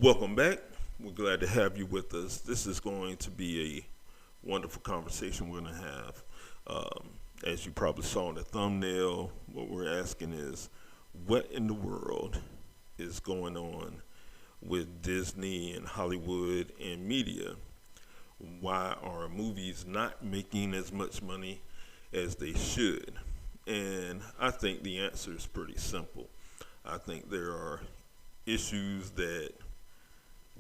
Welcome back. We're glad to have you with us. This is going to be a wonderful conversation we're going to have. Um, as you probably saw in the thumbnail, what we're asking is what in the world is going on with Disney and Hollywood and media? Why are movies not making as much money as they should? And I think the answer is pretty simple. I think there are issues that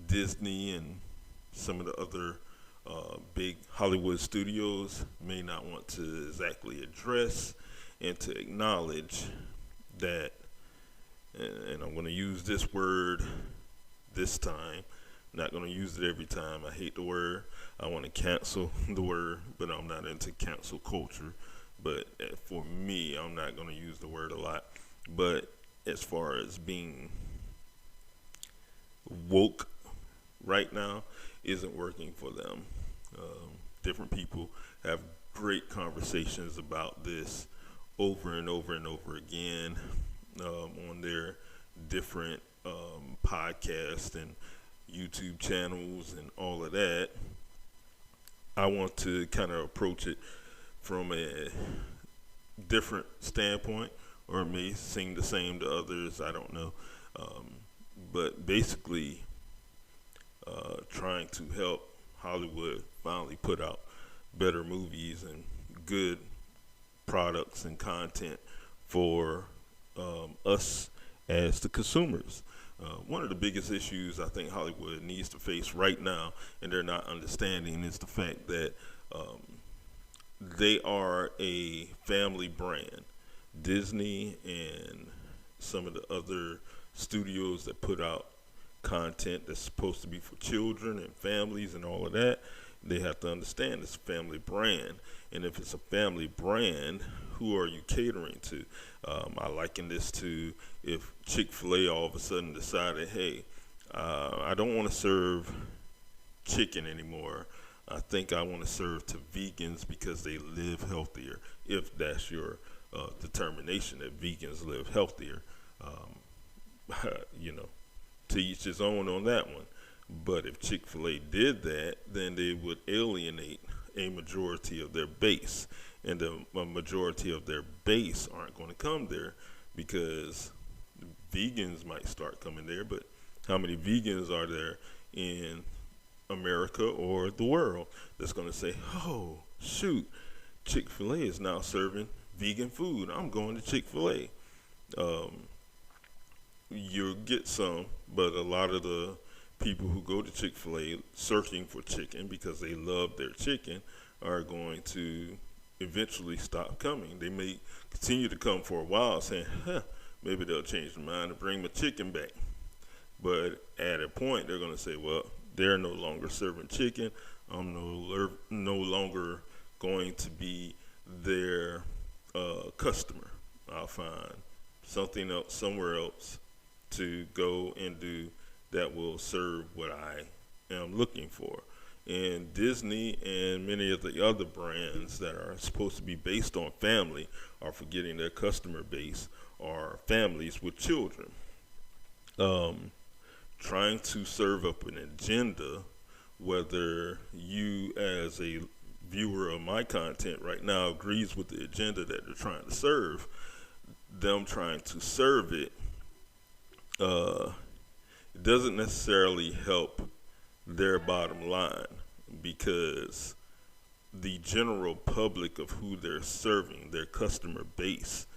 Disney and some of the other big Hollywood studios may not want to exactly address and to acknowledge that, and I'm going to use this word this time, not going to use it every time. I hate the word. I want to cancel the word, but I'm not into cancel culture. But for me, I'm not going to use the word a lot. But as far as being woke right now isn't working for them. Different people have great conversations about this over and over and over again on their different podcasts and YouTube channels and all of that. I want to kind of approach it from a different standpoint, or it may seem the same to others. I don't know. But basically, trying to help Hollywood finally put out better movies and good products and content for us as the consumers. One of the biggest issues I think Hollywood needs to face right now, and they're not understanding, is the fact that they are a family brand. Disney and some of the other studios that put out content that's supposed to be for children and families and all of that, they have to understand it's a family brand. And if it's a family brand, who are you catering to? I liken this to if Chick-fil-A all of a sudden decided, hey, I don't want to serve chicken anymore. I think I want to serve to vegans because they live healthier. If that's your determination that vegans live healthier, you know, to each his own on that one. But if Chick-fil-A did that, then they would alienate a majority of their base. And a majority of their base aren't going to come there because vegans might start coming there. But how many vegans are there in America or the world that's going to say, oh, shoot, Chick-fil-A is now serving vegan food. I'm going to Chick-fil-A. You'll get some, but a lot of the people who go to Chick-fil-A searching for chicken because they love their chicken are going to eventually stop coming. They may continue to come for a while saying, maybe they'll change their mind and bring my chicken back. But at a point, they're going to say, well, they're no longer serving chicken. I'm no longer going to be their customer. I'll find something else somewhere else to go and do that will serve what I am looking for. And Disney and many of the other brands that are supposed to be based on family are forgetting their customer base are families with children. Trying to serve up an agenda, whether you as a viewer of my content right now agrees with the agenda that they're trying to serve, them trying to serve it, it doesn't necessarily help their bottom line because the general public of who they're serving, their customer base,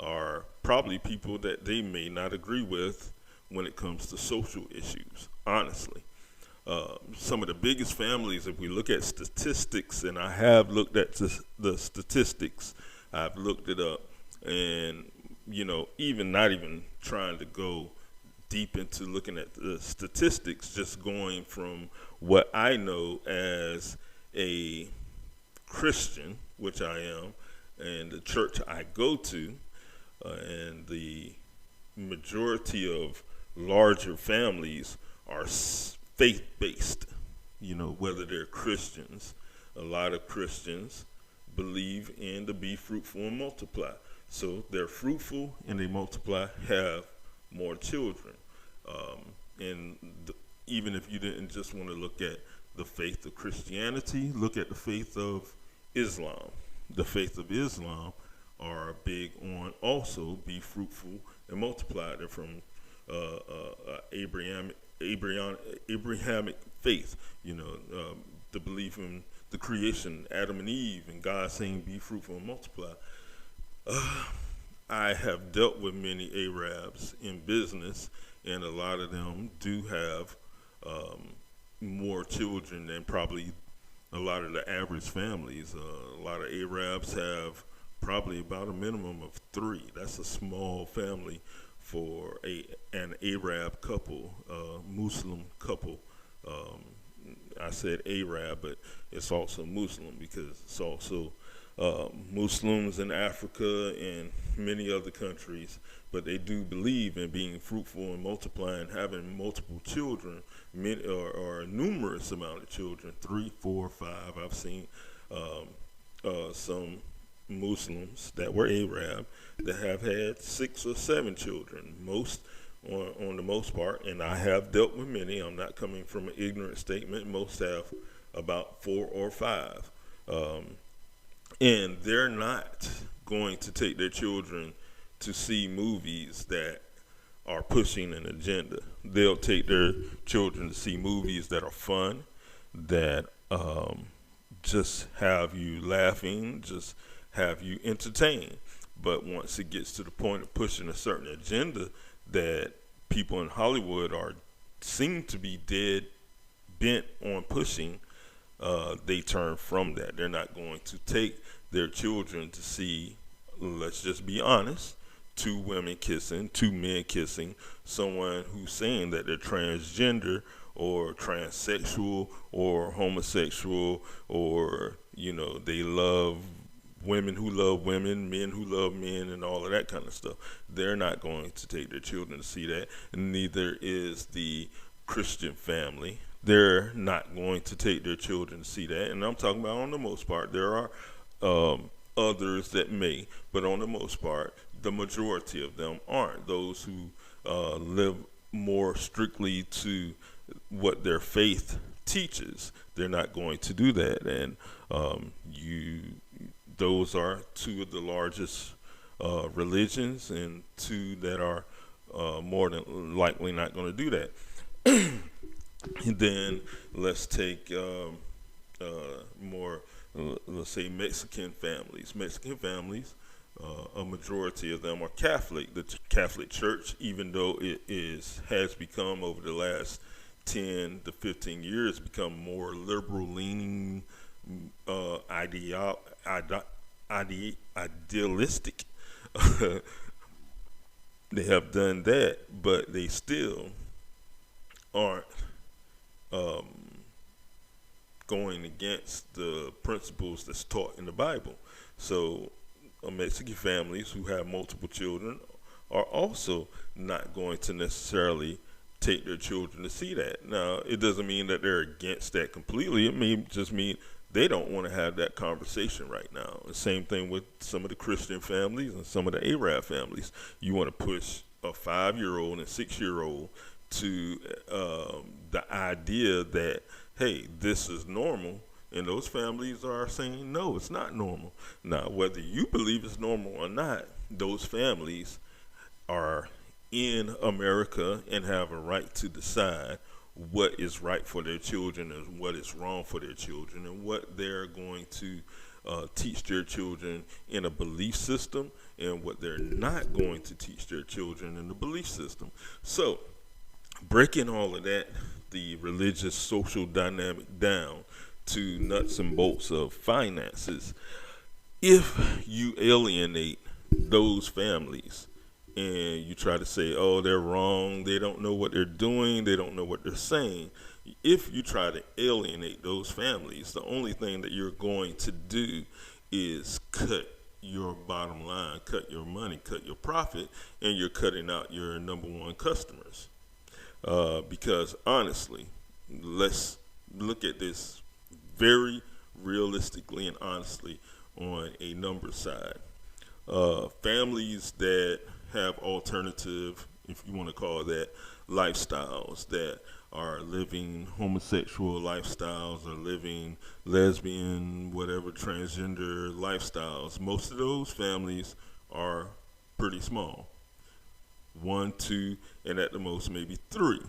are probably people that they may not agree with when it comes to social issues, honestly. Some of the biggest families, if we look at statistics, and I have looked at the statistics, I've looked it up, and, even not even trying to go deep into looking at the statistics, just going from what I know as a Christian, which I am, and the church I go to, and the majority of larger families are faith-based, whether they're Christians. A lot of Christians believe in the be fruitful and multiply. So they're fruitful and they multiply, have more children. And even if you didn't just want to look at the faith of Christianity, look at the faith of Islam. The faith of Islam are big on also be fruitful and multiply. They're from Abrahamic faith, the belief in the creation, Adam and Eve, and God saying be fruitful and multiply. I have dealt with many Arabs in business, and a lot of them do have more children than probably a lot of the average families. A lot of Arabs have probably about a minimum of 3. That's a small family for an Arab couple, Muslim couple. I said Arab, but it's also Muslim because it's also Muslims in Africa and many other countries, but they do believe in being fruitful and multiplying, having multiple children, or a numerous amount of children, 3, 4, 5. I've seen some Muslims that were Arab that have had 6 or 7 children, most on the most part, and I have dealt with many. I'm not coming from an ignorant statement. Most have about 4 or 5. And they're not going to take their children to see movies that are pushing an agenda. They'll take their children to see movies that are fun, that just have you laughing, just have you entertained. But once it gets to the point of pushing a certain agenda that people in Hollywood seem to be dead bent on pushing, they turn from that. They're not going to take their children to see, let's just be honest, 2 women kissing, 2 men kissing, someone who's saying that they're transgender or transsexual or homosexual, or they love women who love women, men who love men, and all of that kind of stuff. They're not going to take their children to see that, and neither is the Christian family. They're not going to take their children to see that, and I'm talking about on the most part. There are others that may, but on the most part, the majority of them aren't. Those who live more strictly to what their faith teaches, they're not going to do that, and those are 2 of the largest religions, and 2 that are more than likely not going to do that. And then let's take more, let's say Mexican families. Mexican families, a majority of them are Catholic. The Catholic Church, even though it has become over the last 10 to 15 years, become more liberal leaning, idealistic. They have done that, but they still aren't going against the principles that's taught in the Bible. So Mexican families who have multiple children are also not going to necessarily take their children to see that. Now, it doesn't mean that they're against that completely. It may just mean they don't want to have that conversation right now. The same thing with some of the Christian families and some of the Arab families. You want to push a 5-year-old and 6-year-old to the idea that, hey, this is normal, and those families are saying, no, it's not normal. Now, whether you believe it's normal or not, those families are in America and have a right to decide what is right for their children and what is wrong for their children, and what they're going to teach their children in a belief system, and what they're not going to teach their children in the belief system. So, breaking all of that, the religious social dynamic down to nuts and bolts of finances, if you alienate those families and you try to say, oh, they're wrong, they don't know what they're doing, they don't know what they're saying, if you try to alienate those families, the only thing that you're going to do is cut your bottom line, cut your money, cut your profit, and you're cutting out your number one customers. Because honestly, let's look at this very realistically and honestly on a number side. Families that have alternative, if you want to call that, lifestyles, that are living homosexual lifestyles or living lesbian, whatever, transgender lifestyles. Most of those families are pretty small. One, two, and at the most maybe three.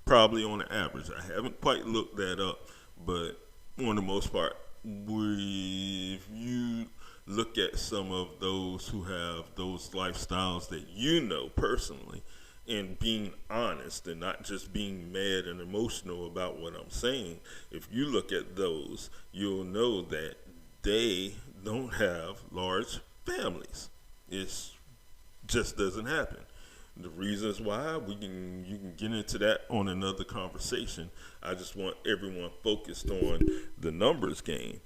Probably on the average. I haven't quite looked that up, but on the most part, if you look at some of those who have those lifestyles that you know personally, and being honest and not just being mad and emotional about what I'm saying, if you look at those, you'll know that they don't have large families. It just doesn't happen. The reasons why you can get into that on another conversation. I just want everyone focused on the numbers game.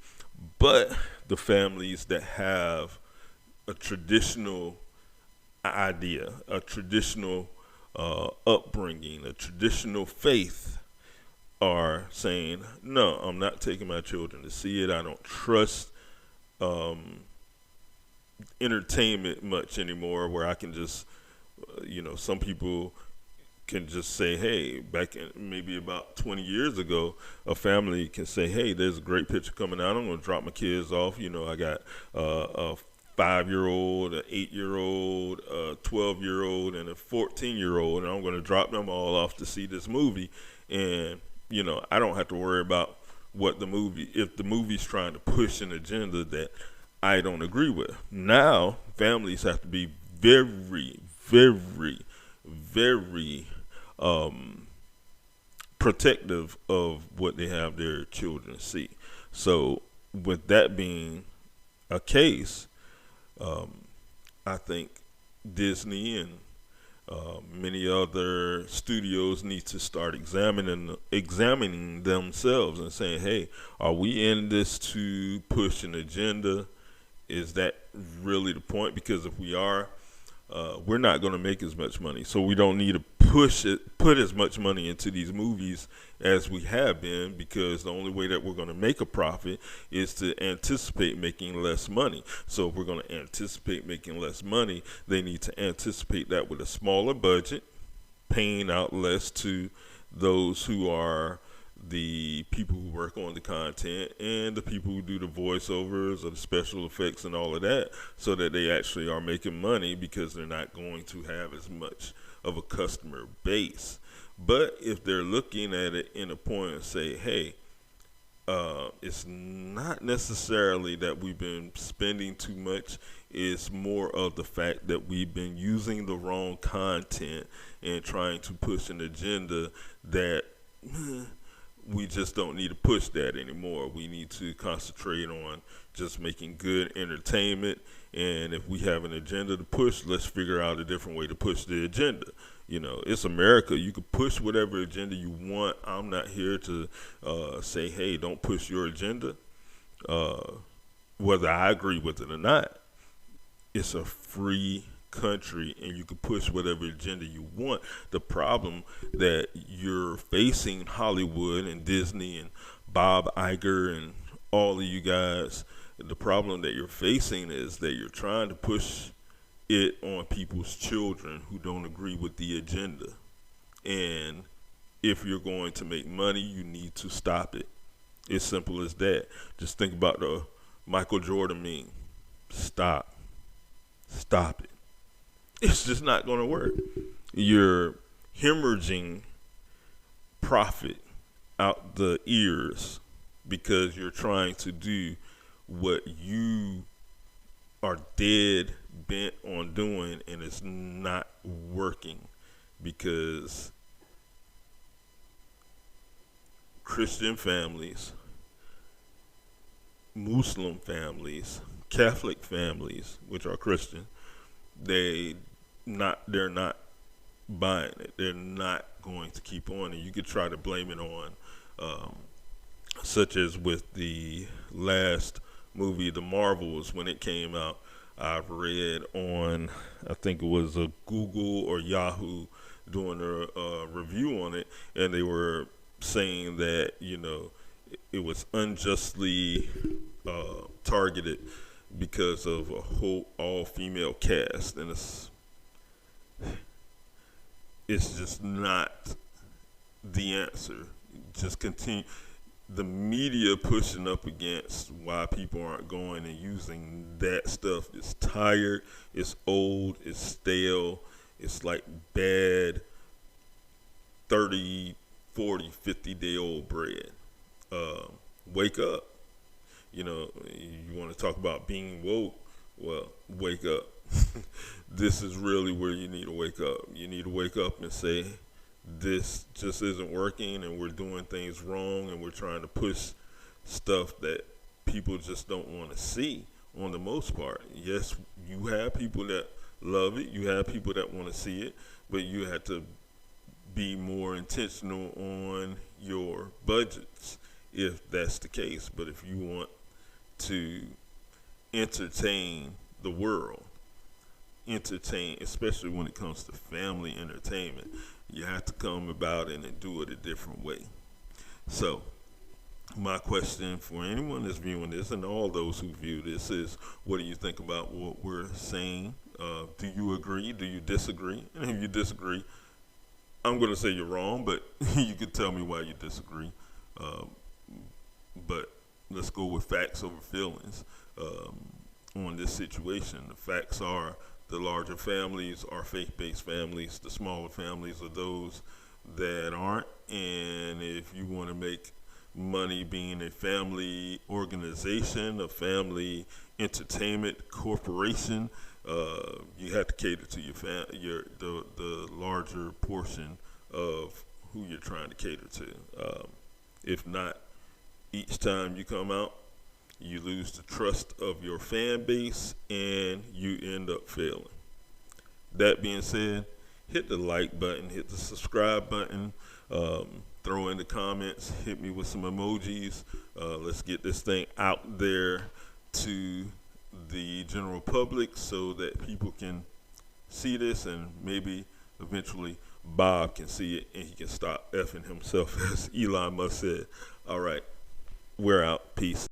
But the families that have a traditional idea, a traditional upbringing, a traditional faith, are saying, no, I'm not taking my children to see it. I don't trust entertainment much anymore where I can just, some people can just say, hey, back in maybe about 20 years ago, a family can say, hey, there's a great picture coming out. I'm going to drop my kids off. I got a 5-year-old, an 8-year-old, a 12-year-old, and a 14-year-old, and I'm going to drop them all off to see this movie. And, I don't have to worry about if the movie's trying to push an agenda that I don't agree with. Now, families have to be very, very, very protective of what they have their children see. So, with that being a case, I think Disney and many other studios need to start examining themselves and saying, hey, are we in this to push an agenda? Is that really the point? Because if we are, we're not going to make as much money. So we don't need to put as much money into these movies as we have been, because the only way that we're going to make a profit is to anticipate making less money. So if we're going to anticipate making less money, they need to anticipate that with a smaller budget, paying out less to those who are the people who work on the content and the people who do the voiceovers or the special effects and all of that, so that they actually are making money, because they're not going to have as much of a customer base. But if they're looking at it in a point and say, hey, it's not necessarily that we've been spending too much, it's more of the fact that we've been using the wrong content and trying to push an agenda that we just don't need to push that anymore. We need to concentrate on just making good entertainment. And if we have an agenda to push, let's figure out a different way to push the agenda. It's America. You can push whatever agenda you want. I'm not here to say, hey, don't push your agenda, whether I agree with it or not. It's a free country, and you can push whatever agenda you want. The problem that you're facing, Hollywood and Disney and Bob Iger and all of you guys, the problem that you're facing is that you're trying to push it on people's children who don't agree with the agenda. And if you're going to make money, you need to stop it. It's simple as that. Just think about the Michael Jordan meme. Stop it. It's just not going to work. You're hemorrhaging profit out the ears because you're trying to do what you are dead bent on doing, and it's not working, because Christian families, Muslim families, Catholic families, which are Christian, they're not buying it. They're not going to keep on, and you could try to blame it on such as with the last movie, The Marvels, when it came out. I've read on, I think it was a Google or Yahoo doing a review on it, and they were saying that it was unjustly targeted because of a whole all-female cast, and it's just not the answer. Just continue. The media pushing up against why people aren't going and using that stuff is tired, it's old, it's stale, it's like bad 30, 40, 50-day old bread. Um, Wake up. You want to talk about being woke? Well, wake up. This is really where you need to wake up. You need to wake up and say, this just isn't working, and we're doing things wrong, and we're trying to push stuff that people just don't want to see on the most part. Yes, you have people that love it, you have people that want to see it, but you have to be more intentional on your budgets if that's the case. But if you want to entertain the world, especially when it comes to family entertainment, you have to come about it and do it a different way. So, my question for anyone that's viewing this and all those who view this is, what do you think about what we're saying? Do you agree? Do you disagree? And if you disagree, I'm going to say you're wrong, but you can tell me why you disagree. Um, but let's go with facts over feelings on this situation. The facts are, the larger families are faith-based families. The smaller families are those that aren't. And if you want to make money being a family organization, a family entertainment corporation, you have to cater to the larger portion of who you're trying to cater to. If not, each time you come out, you lose the trust of your fan base and you end up failing. That being said, hit the like button, hit the subscribe button, throw in the comments, hit me with some emojis. Let's get this thing out there to the general public so that people can see this, and maybe eventually Bob can see it and he can stop effing himself, as Elon Musk said. All right, we're out. Peace.